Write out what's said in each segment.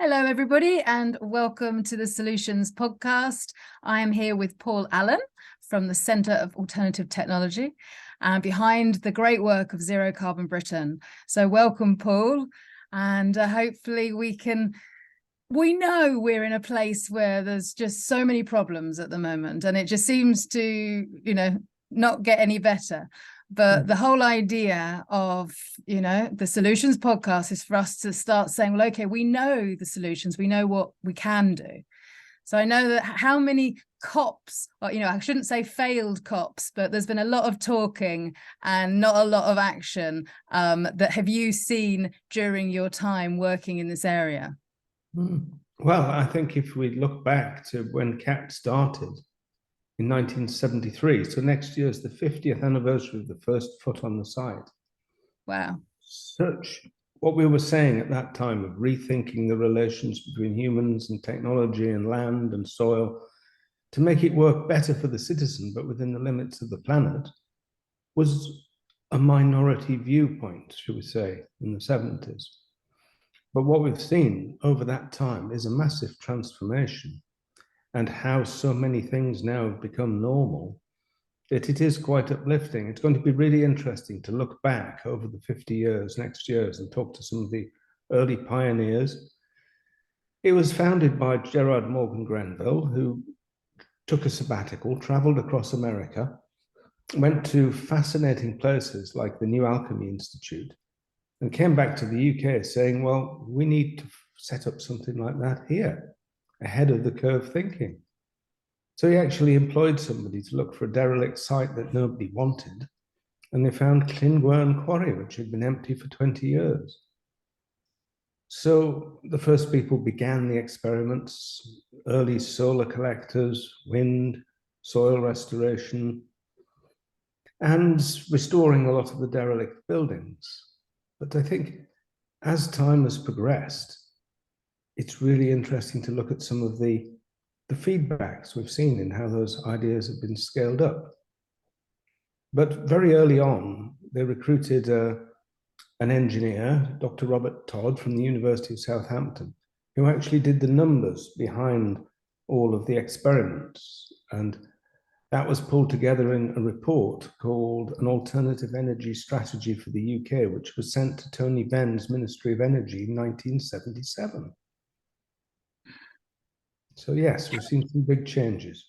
Hello, everybody, and welcome to the Solutions podcast. I am here with Paul Allen from the Centre of Alternative Technology and behind the great work of Zero Carbon Britain. So welcome, Paul, and hopefully we know we're in a place where there's just so many problems at the moment, and it just seems to, not get any better. But the whole idea of, the Solutions podcast is for us to start saying, well, okay, we know the solutions, we know what we can do. So I know that how many COPs, or, I shouldn't say failed COPs, but there's been a lot of talking and not a lot of action that have you seen during your time working in this area? Well, I think if we look back to when CAT started in 1973, so next year is the 50th anniversary of the first foot on the site. Wow. What we were saying at that time of rethinking the relations between humans and technology and land and soil to make it work better for the citizen, but within the limits of the planet, was a minority viewpoint, should we say, in the 70s. But what we've seen over that time is a massive transformation, and how so many things now have become normal, that it is quite uplifting. It's going to be really interesting to look back over the 50 years, next years, and talk to some of the early pioneers. It was founded by Gerard Morgan Grenville, who took a sabbatical, traveled across America, went to fascinating places like the New Alchemy Institute, and came back to the UK saying, well, we need to set up something like that here, ahead of the curve thinking. So he actually employed somebody to look for a derelict site that nobody wanted, and they found Llangwern Quarry, which had been empty for 20 years. So the first people began the experiments, early solar collectors, wind, soil restoration, and restoring a lot of the derelict buildings. But I think as time has progressed, it's really interesting to look at some of the feedbacks we've seen in how those ideas have been scaled up. But very early on, they recruited an engineer, Dr. Robert Todd from the University of Southampton, who actually did the numbers behind all of the experiments. And that was pulled together in a report called An Alternative Energy Strategy for the UK, which was sent to Tony Benn's Ministry of Energy in 1977. So yes, we've seen some big changes.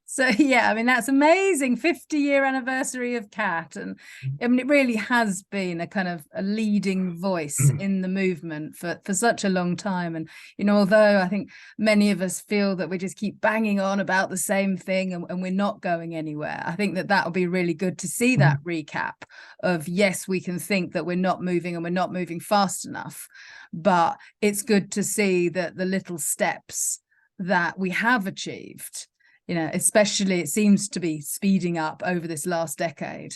So yeah, I mean, that's amazing. 50-year anniversary of CAT. And I mean, it really has been a kind of a leading voice in the movement for such a long time. And, although I think many of us feel that we just keep banging on about the same thing and we're not going anywhere, I think that will be really good to see that recap of, yes, we can think that we're not moving and we're not moving fast enough, but it's good to see that the little steps that we have achieved, especially it seems to be speeding up over this last decade.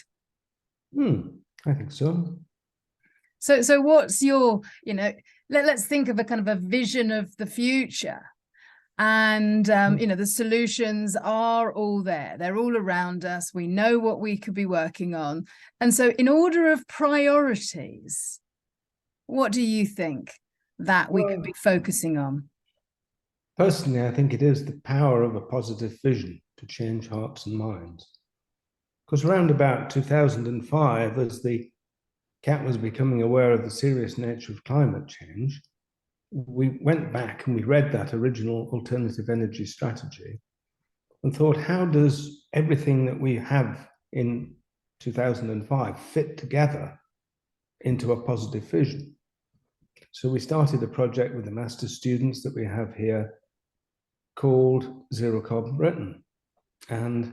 I think so. So what's your, let's think of a kind of a vision of the future. And, the solutions are all there. They're all around us. We know what we could be working on. And so in order of priorities, what do you think that we could be focusing on? Personally, I think it is the power of a positive vision to change hearts and minds. Because around about 2005, as the CAT was becoming aware of the serious nature of climate change, we went back and we read that original alternative energy strategy and thought, how does everything that we have in 2005 fit together into a positive vision? So we started a project with the master's students that we have here called Zero Carbon Britain. And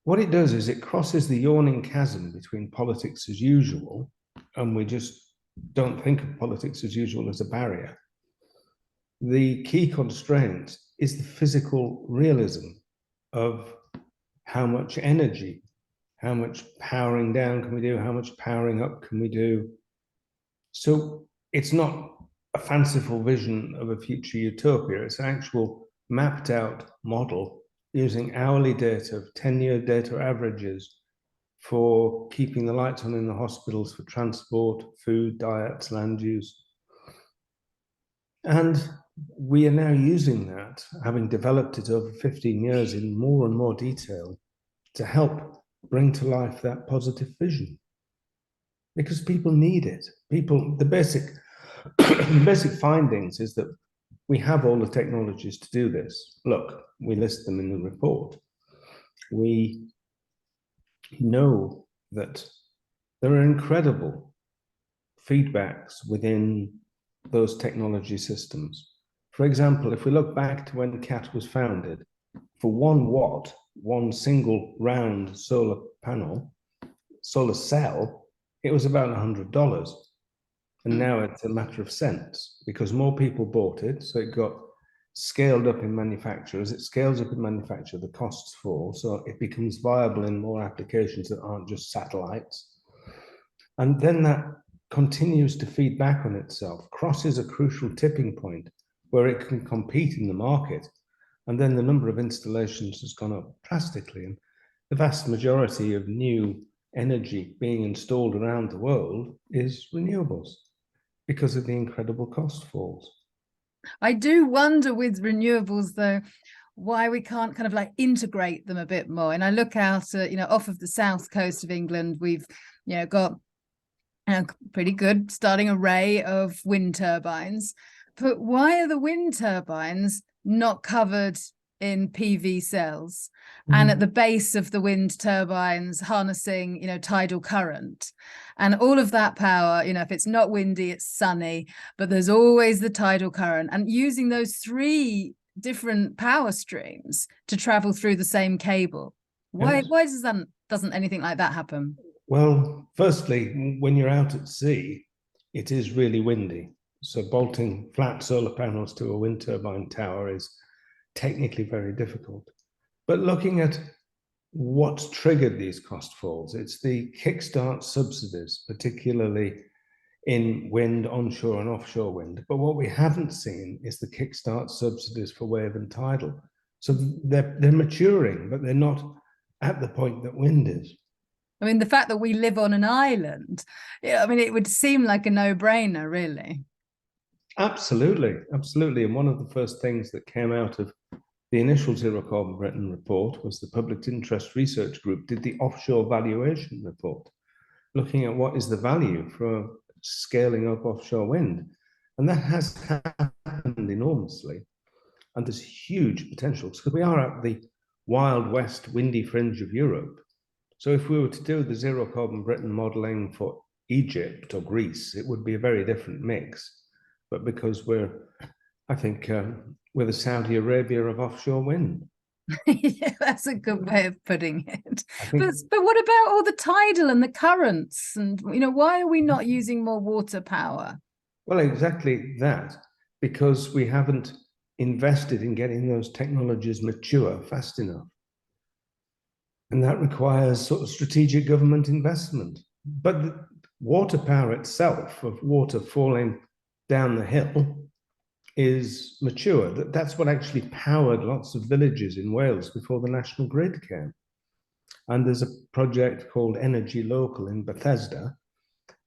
what it does is it crosses the yawning chasm between politics as usual, and we just don't think of politics as usual as a barrier. The key constraint is the physical realism of how much energy, how much powering down can we do, how much powering up can we do. So it's not a fanciful vision of a future utopia, it's an actual mapped out model using hourly data of 10-year data averages for keeping the lights on in the hospitals, for transport, food, diets, land use. And we are now using that, having developed it over 15 years in more and more detail, to help bring to life that positive vision. Because people need it. The basic findings is that we have all the technologies to do this. Look, we list them in the report. We know that there are incredible feedbacks within those technology systems. For example, if we look back to when CAT was founded, for 1 watt, one single round solar cell, it was about $100. And now it's a matter of cents because more people bought it. So it got scaled up in manufacture. As it scales up in manufacture, the costs fall. So it becomes viable in more applications that aren't just satellites. And then that continues to feed back on itself, crosses a crucial tipping point where it can compete in the market. And then the number of installations has gone up drastically. And the vast majority of new energy being installed around the world is renewables because of the incredible cost falls. I do wonder with renewables, though, why we can't kind of like integrate them a bit more. And I look out at, off of the south coast of England, we've, got a pretty good starting array of wind turbines. But why are the wind turbines not covered in PV cells and at the base of the wind turbines harnessing, tidal current and all of that power? If it's not windy, it's sunny, but there's always the tidal current, and using those 3 different power streams to travel through the same cable. Why doesn't anything like that happen? Well, firstly, when you're out at sea, it is really windy. So bolting flat solar panels to a wind turbine tower is technically very difficult. But looking at what's triggered these cost falls, it's the kickstart subsidies, particularly in wind, onshore and offshore wind. But what we haven't seen is the kickstart subsidies for wave and tidal. So they're maturing, but they're not at the point that wind is. I mean, the fact that we live on an island, it would seem like a no-brainer, really. Absolutely, absolutely. And one of the first things that came out of the initial Zero Carbon Britain report was the Public Interest Research Group did the offshore valuation report, looking at what is the value for scaling up offshore wind. And that has happened enormously. And there's huge potential because we are at the Wild West windy fringe of Europe. So if we were to do the Zero Carbon Britain modeling for Egypt or Greece, it would be a very different mix. But because I think we're the Saudi Arabia of offshore wind. Yeah, that's a good way of putting it. But what about all the tidal and the currents? And, why are we not using more water power? Well, exactly that, because we haven't invested in getting those technologies mature fast enough. And that requires sort of strategic government investment. But the water power itself, of water falling down the hill, is mature. That's what actually powered lots of villages in Wales before the national grid came. And there's a project called Energy Local in Bethesda,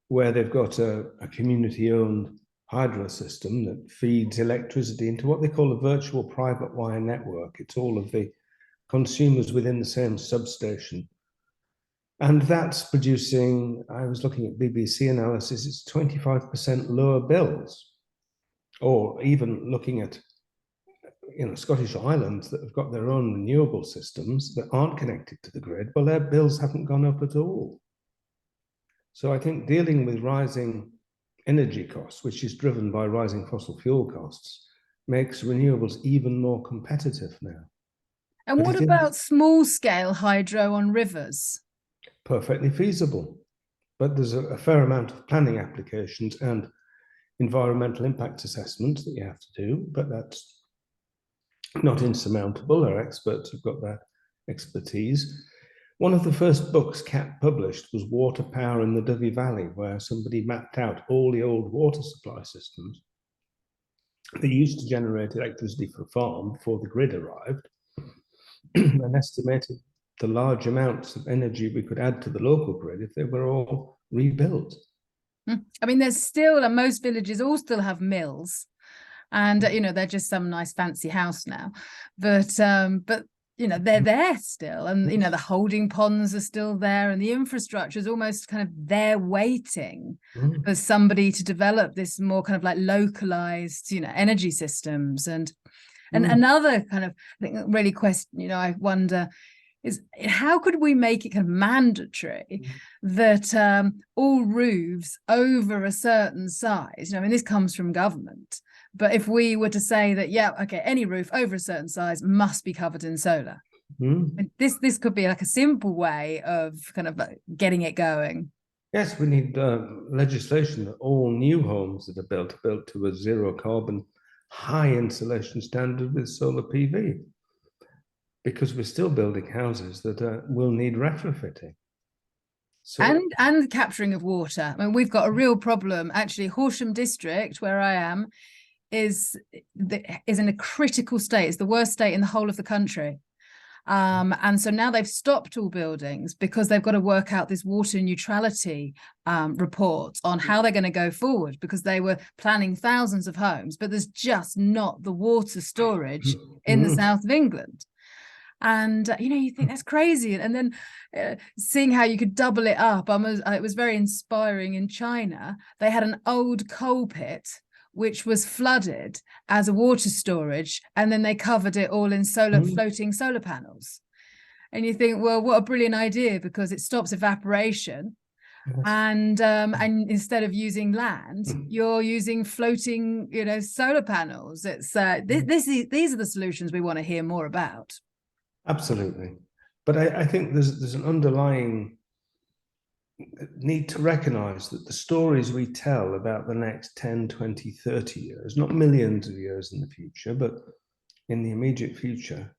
where they've got a community-owned hydro system that feeds electricity into what they call a virtual private wire network. It's all of the consumers within the same substation. And that's producing, I was looking at BBC analysis, it's 25% lower bills. Or even looking at Scottish islands that have got their own renewable systems that aren't connected to the grid, well, their bills haven't gone up at all. So I think dealing with rising energy costs, which is driven by rising fossil fuel costs, makes renewables even more competitive now. And what about small-scale hydro on rivers? Perfectly feasible. But there's a fair amount of planning applications and environmental impact assessments that you have to do, but that's not insurmountable. Our experts have got that expertise. One of the first books CAT published was Water Power in the Dovey Valley, where somebody mapped out all the old water supply systems that used to generate electricity for a farm before the grid arrived and estimated the large amounts of energy we could add to the local grid if they were all rebuilt. I mean, there's still, and most villages all still have mills. And they're just some nice fancy house now, but they're there still, and the holding ponds are still there, and the infrastructure is almost kind of there waiting for somebody to develop this more kind of like localized energy systems. And another kind of thing really question I wonder is, how could we make it kind of mandatory that all roofs over a certain size, I mean, this comes from government, but if we were to say that, yeah, okay, any roof over a certain size must be covered in solar, this could be like a simple way of kind of getting it going. Yes, we need legislation that all new homes that are built to a zero carbon, high insulation standard with solar PV, because we're still building houses that will need retrofitting. So, and capturing of water. I mean, we've got a real problem. Actually, Horsham district, where I am, is in a critical state. It's the worst state in the whole of the country. And so now they've stopped all buildings because they've got to work out this water neutrality report on how they're going to go forward, because they were planning thousands of homes, but there's just not the water storage in the south of England. And you think that's crazy, and then seeing how you could double it up, it was very inspiring. In China, they had an old coal pit which was flooded as a water storage, and then they covered it all in floating solar panels. And you think, well, what a brilliant idea, because it stops evaporation. And instead of using land, you're using floating solar panels. It's these are the solutions we want to hear more about. Absolutely. But I think there's an underlying need to recognize that the stories we tell about the next 10, 20, 30 years, not millions of years in the future, but in the immediate future,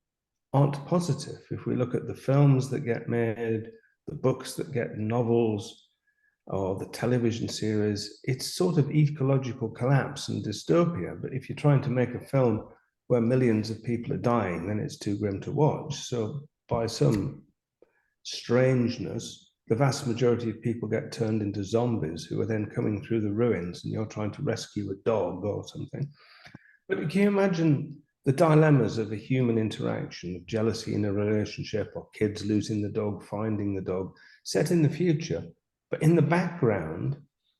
aren't positive. If we look at the films that get made, the books that get novels, or the television series, it's sort of ecological collapse and dystopia. But if you're trying to make a film where millions of people are dying, then it's too grim to watch. So by some strangeness, the vast majority of people get turned into zombies who are then coming through the ruins, and you're trying to rescue a dog or something. But can you imagine the dilemmas of a human interaction, of jealousy in a relationship, or kids losing the dog, finding the dog, set in the future? But in the background,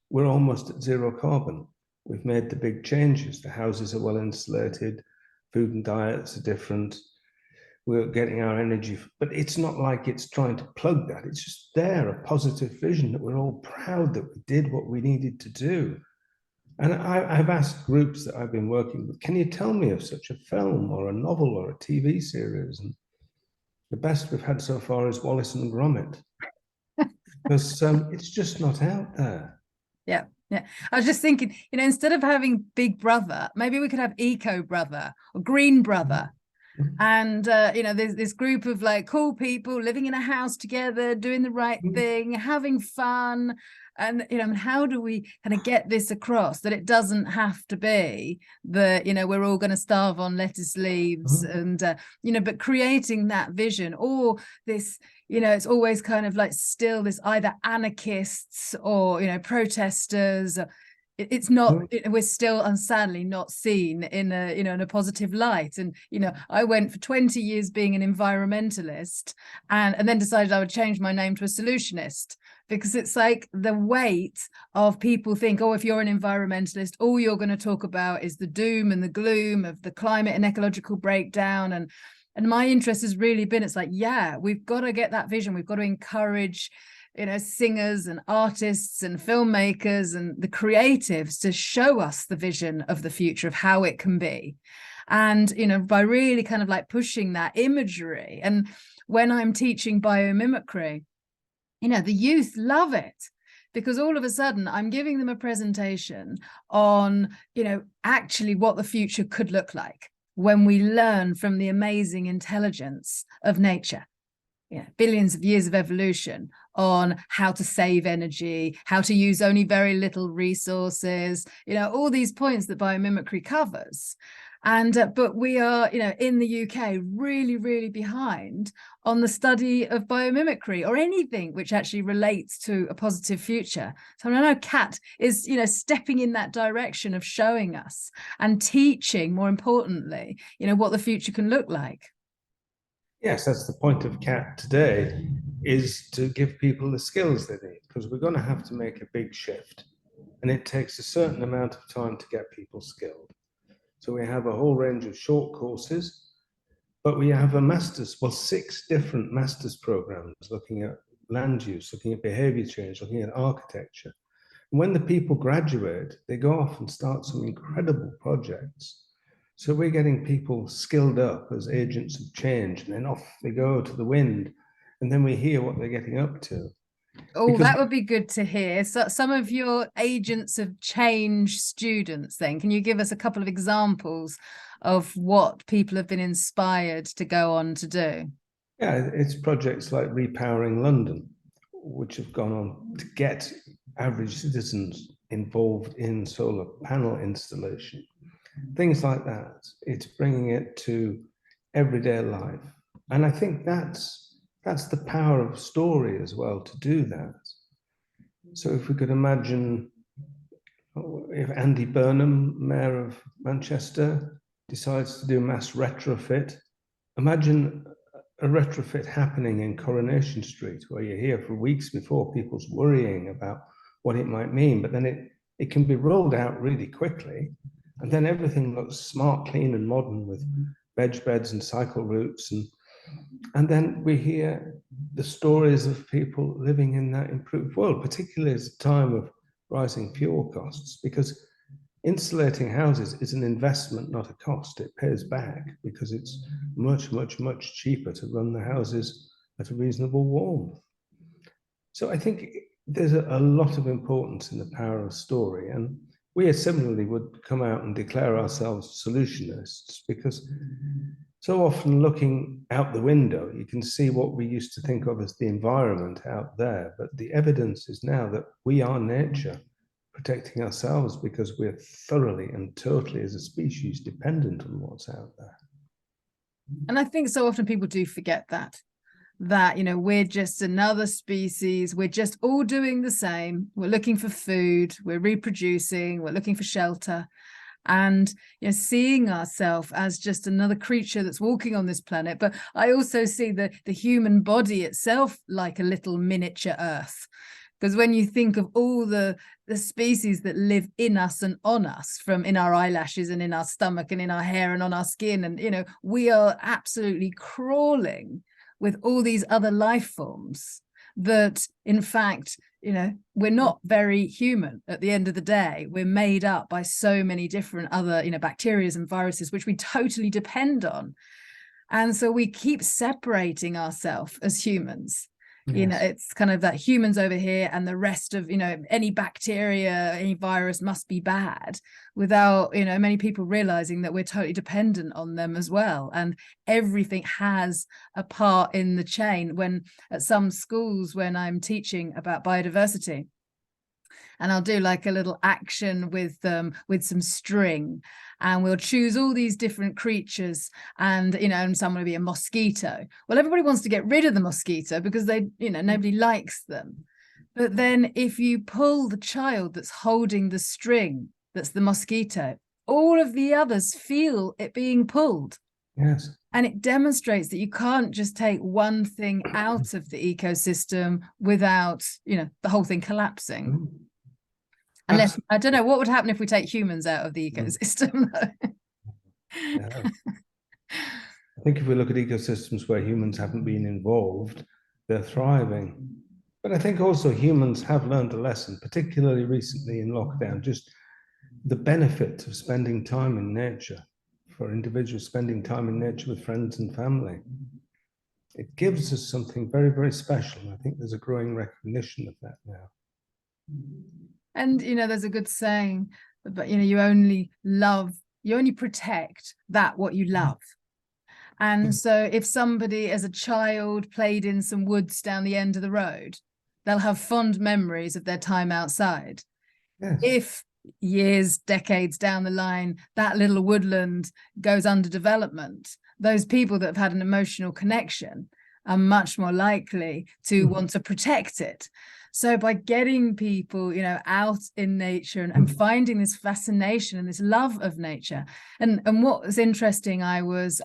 we're almost at zero carbon. We've made the big changes. The houses are well insulated, food and diets are different. We're getting our energy, but it's not like it's trying to plug that. It's just there, a positive vision that we're all proud that we did what we needed to do. And I've asked groups that I've been working with, can you tell me of such a film or a novel or a TV series? And the best we've had so far is Wallace and Gromit, because it's just not out there. Yeah. Yeah, I was just thinking, instead of having Big Brother, maybe we could have Eco Brother or Green Brother. And there's this group of like cool people living in a house together, doing the right thing, having fun. And how do we kind of get this across, that it doesn't have to be that we're all going to starve on lettuce leaves, and but creating that vision, or this it's always kind of like still this either anarchists or protesters. It's not, we're still sadly not seen in a in a positive light. And I went for 20 years being an environmentalist, and then decided I would change my name to a solutionist, because it's like the weight of people think, oh, if you're an environmentalist, all you're going to talk about is the doom and the gloom of the climate and ecological breakdown. And my interest has really been, it's like, yeah, we've got to get that vision. We've got to encourage singers and artists and filmmakers and the creatives to show us the vision of the future of how it can be. And by really kind of like pushing that imagery. And when I'm teaching biomimicry, the youth love it, because all of a sudden I'm giving them a presentation on actually what the future could look like when we learn from the amazing intelligence of nature. Billions of years of evolution on how to save energy, how to use only very little resources, all these points that biomimicry covers. And but we are, in the UK, really, really behind on the study of biomimicry or anything which actually relates to a positive future. So I know Kat is, stepping in that direction of showing us and teaching, more importantly, what the future can look like. Yes, that's the point of CAT today, is to give people the skills they need, because we're going to have to make a big shift. And it takes a certain amount of time to get people skilled. So we have a whole range of short courses, but we have a master's, well, 6 different master's programs looking at land use, looking at behavior change, looking at architecture. And when the people graduate, they go off and start some incredible projects. So we're getting people skilled up as agents of change, and then off they go to the wind, and then we hear what they're getting up to. Oh, Because that would be good to hear. So some of your agents of change students, then, can you give us a couple of examples of what people have been inspired to go on to do? yeah, it's projects like Repowering London, which have gone on to get average citizens involved in solar panel installation. Things like that. It's bringing it to everyday life. And I think that's the power of story as well, to do that. So if we could imagine if Andy Burnham, Mayor of Manchester, decides to do mass retrofit, imagine a retrofit happening in Coronation Street, where you're here for weeks before, people's worrying about what it might mean, but then it can be rolled out really quickly, and then everything looks smart, clean, and modern with veg beds and cycle routes, and then we hear the stories of people living in that improved world, particularly at a time of rising fuel costs, because insulating houses is an investment, not a cost. It pays back because it's much, much, much cheaper to run the houses at a reasonable warmth. So I think there's a lot of importance in the power of story. And we similarly would come out and declare ourselves solutionists, because so often looking out the window, you can see what we used to think of as the environment out there. But the evidence is now that we are nature, protecting ourselves, because we're thoroughly and totally as a species dependent on what's out there. And I think so often people do forget that we're just another species. We're just all doing the same. We're looking for food, we're reproducing, we're looking for shelter. And seeing ourselves as just another creature that's walking on this planet. But I also see the human body itself like a little miniature Earth. Because when you think of all the species that live in us and on us, from in our eyelashes and in our stomach and in our hair and on our skin, and we are absolutely crawling with all these other life forms that, in fact, we're not very human at the end of the day. We're made up by so many different other, bacteria and viruses, which we totally depend on. And so we keep separating ourselves as humans. Yes. It's kind of that humans over here and the rest of, any bacteria, any virus must be bad, without, many people realizing that we're totally dependent on them as well. And everything has a part in the chain. When at some schools, when I'm teaching about biodiversity, and I'll do like a little action with some string, and we'll choose all these different creatures, and and some will be a mosquito. Well, everybody wants to get rid of the mosquito because they nobody likes them. But then if you pull the child that's holding the string, that's the mosquito, all of the others feel it being pulled. Yes. And it demonstrates that you can't just take one thing out of the ecosystem without the whole thing collapsing. Unless, I don't know, what would happen if we take humans out of the ecosystem? Yeah. I think if we look at ecosystems where humans haven't been involved, they're thriving. But I think also humans have learned a lesson, particularly recently in lockdown, just the benefit of spending time in nature, for individuals spending time in nature with friends and family. It gives us something very, very special. I think there's a growing recognition of that now. And, there's a good saying, but, you only protect that what you love. And so if somebody as a child played in some woods down the end of the road, they'll have fond memories of their time outside. Yes. If years, decades down the line, that little woodland goes under development, those people that have had an emotional connection are much more likely to want to protect it. So by getting people, out in nature and finding this fascination and this love of nature, and what was interesting, I was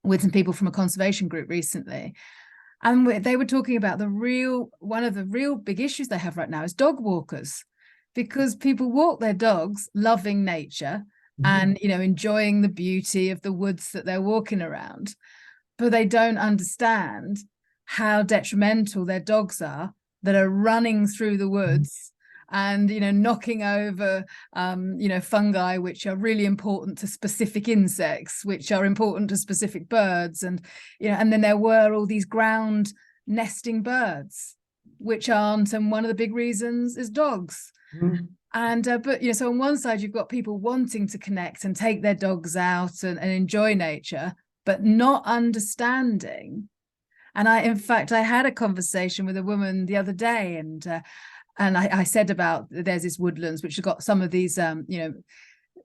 with some people from a conservation group recently, and they were talking about one of the real big issues they have right now is dog walkers, because people walk their dogs loving nature and enjoying the beauty of the woods that they're walking around, but they don't understand how detrimental their dogs are that are running through the woods and knocking over fungi which are really important to specific insects, which are important to specific birds, and then there were all these ground nesting birds which aren't, and one of the big reasons is dogs. And but so on one side you've got people wanting to connect and take their dogs out and enjoy nature, but not understanding. And in fact I had a conversation with a woman the other day, and I said about there's this woodlands which have got some of these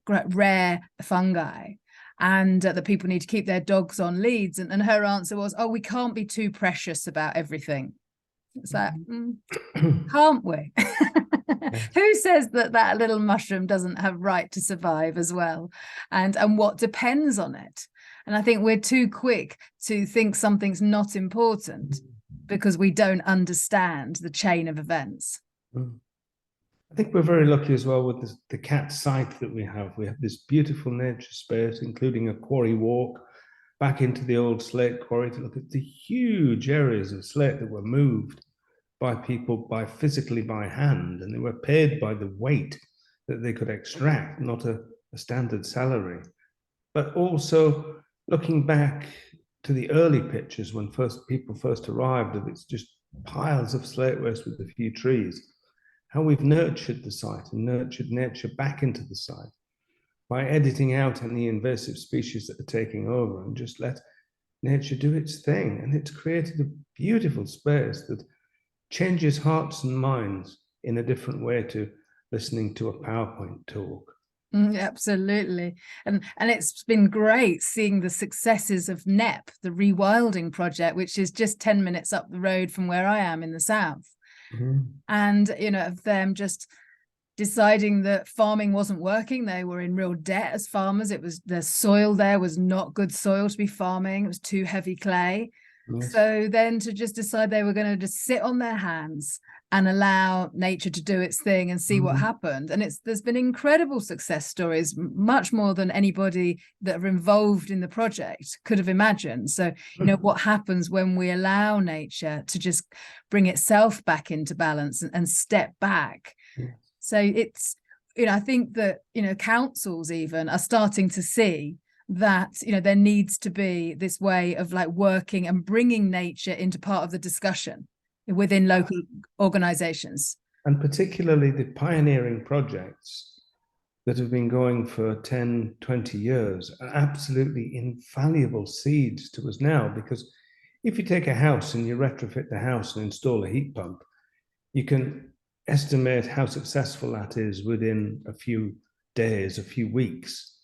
rare fungi, and that people need to keep their dogs on leads, and her answer was, oh, we can't be too precious about everything. It's like, can't we? Who says that little mushroom doesn't have right to survive as well, and what depends on it? And I think we're too quick to think something's not important because we don't understand the chain of events. I think we're very lucky as well with the cat site that we have. We have this beautiful nature space, including a quarry walk back into the old slate quarry to look at the huge areas of slate that were moved by people physically by hand, and they were paid by the weight that they could extract, not a standard salary. But also looking back to the early pictures when people first arrived, and it's just piles of slate waste with a few trees, how we've nurtured the site and nurtured nature back into the site by editing out any invasive species that are taking over and just let nature do its thing. And it's created a beautiful space that changes hearts and minds in a different way to listening to a PowerPoint talk. Absolutely. And it's been great seeing the successes of NEP, the rewilding project, which is just 10 minutes up the road from where I am in the south. And of them just deciding that farming wasn't working. They were in real debt as farmers. It was, the soil there was not good soil to be farming. It was too heavy clay. Yes. So then to just decide they were going to just sit on their hands and allow nature to do its thing and see what happened. And there's been incredible success stories, much more than anybody that are involved in the project could have imagined. So, what happens when we allow nature to just bring itself back into balance and step back. Yes. So it's, I think that, councils even are starting to see that, there needs to be this way of like working and bringing nature into part of the discussion within local organizations. And particularly the pioneering projects that have been going for 10, 20 years are absolutely invaluable seeds to us now, because if you take a house and you retrofit the house and install a heat pump, you can estimate how successful that is within a few days, a few weeks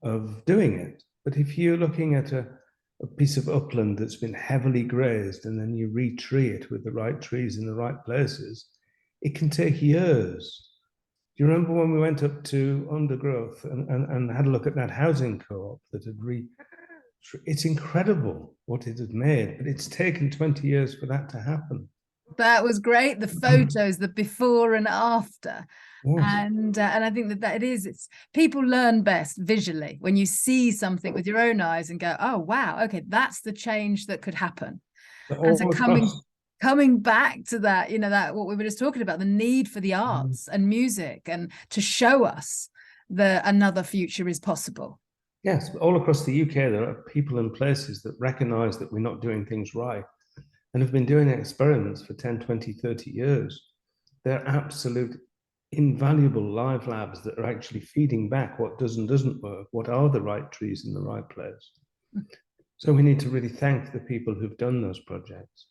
of doing it. But if you're looking at a piece of upland that's been heavily grazed and then you re-tree it with the right trees in the right places, it can take years. Do you remember when we went up to Undergrowth and had a look at that housing co-op that had it's incredible what it had made, but it's taken 20 years for that to happen. That was great. The photos, the before and after. Yes. And I think that it's people learn best visually when you see something with your own eyes and go, oh wow, okay, that's the change that could happen. And so coming back to that, that what we were just talking about, the need for the arts and music and to show us that another future is possible. Yes, all across the UK there are people and places that recognize that we're not doing things right and have been doing experiments for 10, 20, 30 years. They're absolute invaluable live labs that are actually feeding back what does and doesn't work, what are the right trees in the right place. So we need to really thank the people who've done those projects.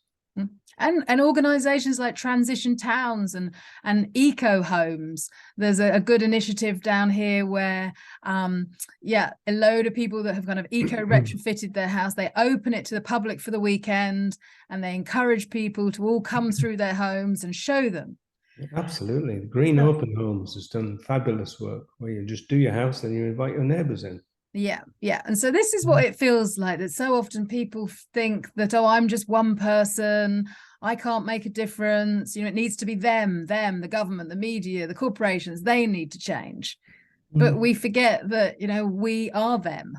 And organizations like Transition Towns and eco homes. There's a good initiative down here where a load of people that have kind of eco retrofitted their house, they open it to the public for the weekend, and they encourage people to all come through their homes and show them. Absolutely. Green Open Homes has done fabulous work where you just do your house, then you invite your neighbours in. Yeah. And so this is what it feels like, that so often people think that, oh, I'm just one person, I can't make a difference. It needs to be them, the government, the media, the corporations, they need to change. But we forget that, we are them,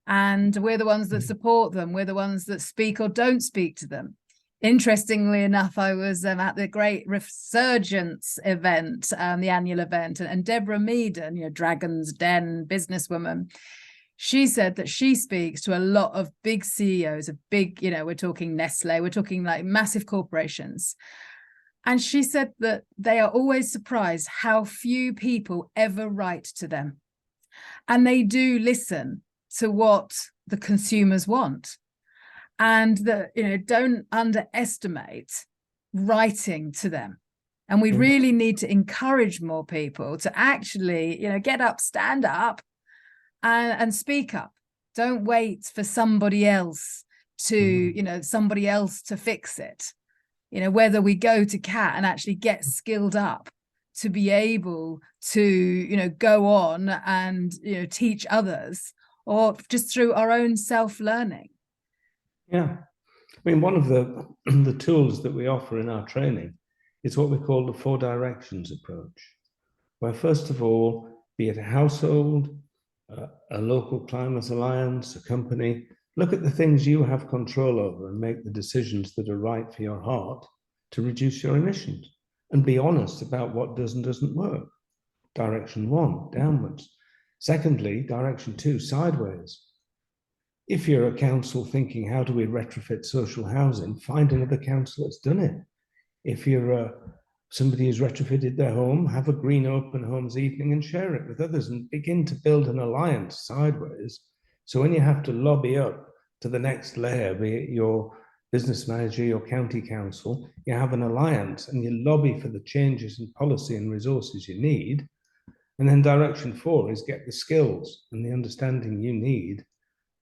and we're the ones that support them. We're the ones that speak or don't speak to them. Interestingly enough, I was at the Great Resurgence event, the annual event, and Deborah Meaden, Dragon's Den businesswoman, she said that she speaks to a lot of big CEOs of big, we're talking Nestle, we're talking like massive corporations. And she said that they are always surprised how few people ever write to them. And they do listen to what the consumers want. And that, don't underestimate writing to them. And we really need to encourage more people to actually, get up, stand up and speak up. Don't wait for somebody else to, somebody else to fix it. Whether we go to CAT and actually get skilled up to be able to, go on and, teach others, or just through our own self-learning. Yeah. I mean, one of the tools that we offer in our training is what we call the 4 directions approach, where first of all, be it a household, a local climate alliance, a company, look at the things you have control over and make the decisions that are right for your heart to reduce your emissions, and be honest about what does and doesn't work. Direction 1, downwards. Secondly, direction 2, sideways. If you're a council thinking, how do we retrofit social housing, find another council that's done it. If you're somebody who's retrofitted their home, have a green open homes evening and share it with others and begin to build an alliance sideways. So when you have to lobby up to the next layer, be it your business manager, your county council, you have an alliance and you lobby for the changes in policy and resources you need. And then direction 4 is get the skills and the understanding you need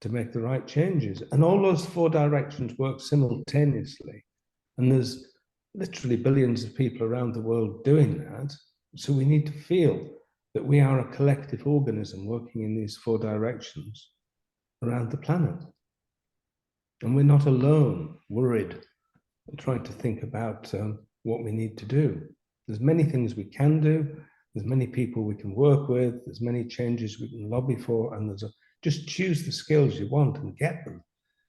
to make the right changes. And all those 4 directions work simultaneously. And there's literally billions of people around the world doing that. So we need to feel that we are a collective organism working in these 4 directions around the planet. And we're not alone, worried, and trying to think about what we need to do. There's many things we can do. There's many people we can work with. There's many changes we can lobby for. And just choose the skills you want and get them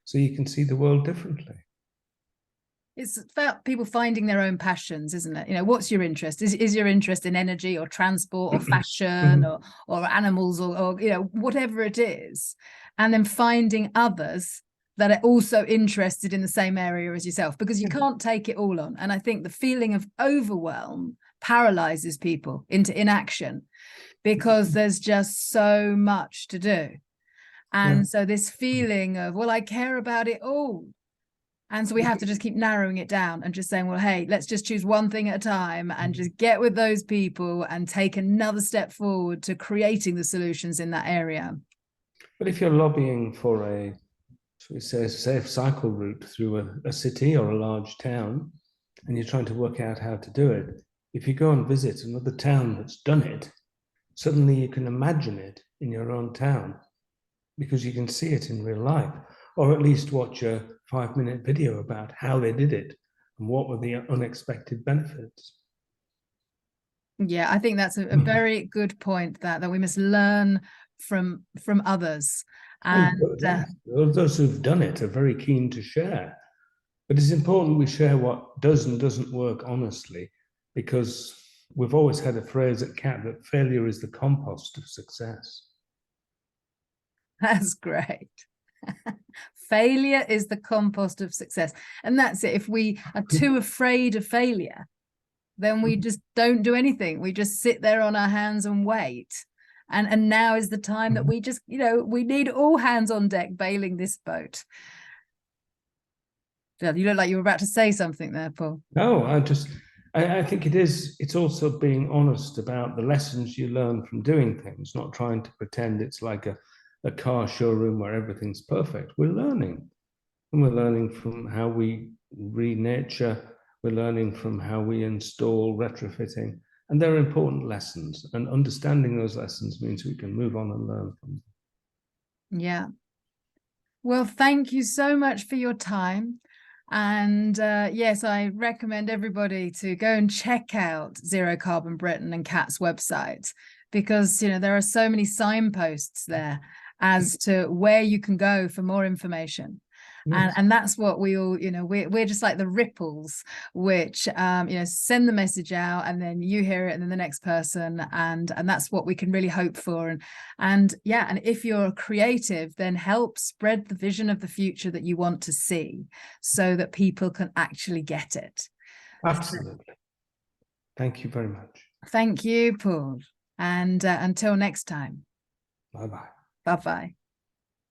so you can see the world differently. It's about people finding their own passions, isn't it? What's your interest? Is your interest in energy or transport or fashion or animals or whatever it is, and then finding others that are also interested in the same area as yourself, because you can't take it all on. And I think the feeling of overwhelm paralyzes people into inaction because there's just so much to do. And so this feeling of, well, I care about it all. And so we have to just keep narrowing it down and just saying, well, hey, let's just choose one thing at a time and just get with those people and take another step forward to creating the solutions in that area. But if you're lobbying for a, shall we say, a safe cycle route through a city or a large town, and you're trying to work out how to do it, if you go and visit another town that's done it, suddenly you can imagine it in your own town because you can see it in real life, or at least watch a 5-minute video about how they did it and what were the unexpected benefits. Yeah, I think that's a very good point, that we must learn from others. And those who've done it are very keen to share. But it's important we share what does and doesn't work honestly, because we've always had a phrase at CAT that failure is the compost of success. That's great. Failure is the compost of success. And that's it. If we are too afraid of failure, then we just don't do anything. We just sit there on our hands and wait. And now is the time that we just, we need all hands on deck bailing this boat. You look like you were about to say something there, Paul. No, I think it's also being honest about the lessons you learn from doing things, not trying to pretend it's like a car showroom where everything's perfect. We're learning. And we're learning from how we re-nature, we're learning from how we install retrofitting. And they're important lessons. And understanding those lessons means we can move on and learn from them. Yeah. Well, thank you so much for your time. And yes, I recommend everybody to go and check out Zero Carbon Britain and Kat's website, because there are so many signposts there as to where you can go for more information. Yes. And that's what we all, we're just like the ripples, which send the message out, and then you hear it, and then the next person, and that's what we can really hope for. And if you're creative, then help spread the vision of the future that you want to see, so that people can actually get it. Absolutely. Thank you very much. Thank you, Paul. And until next time. Bye-bye. Bye-bye.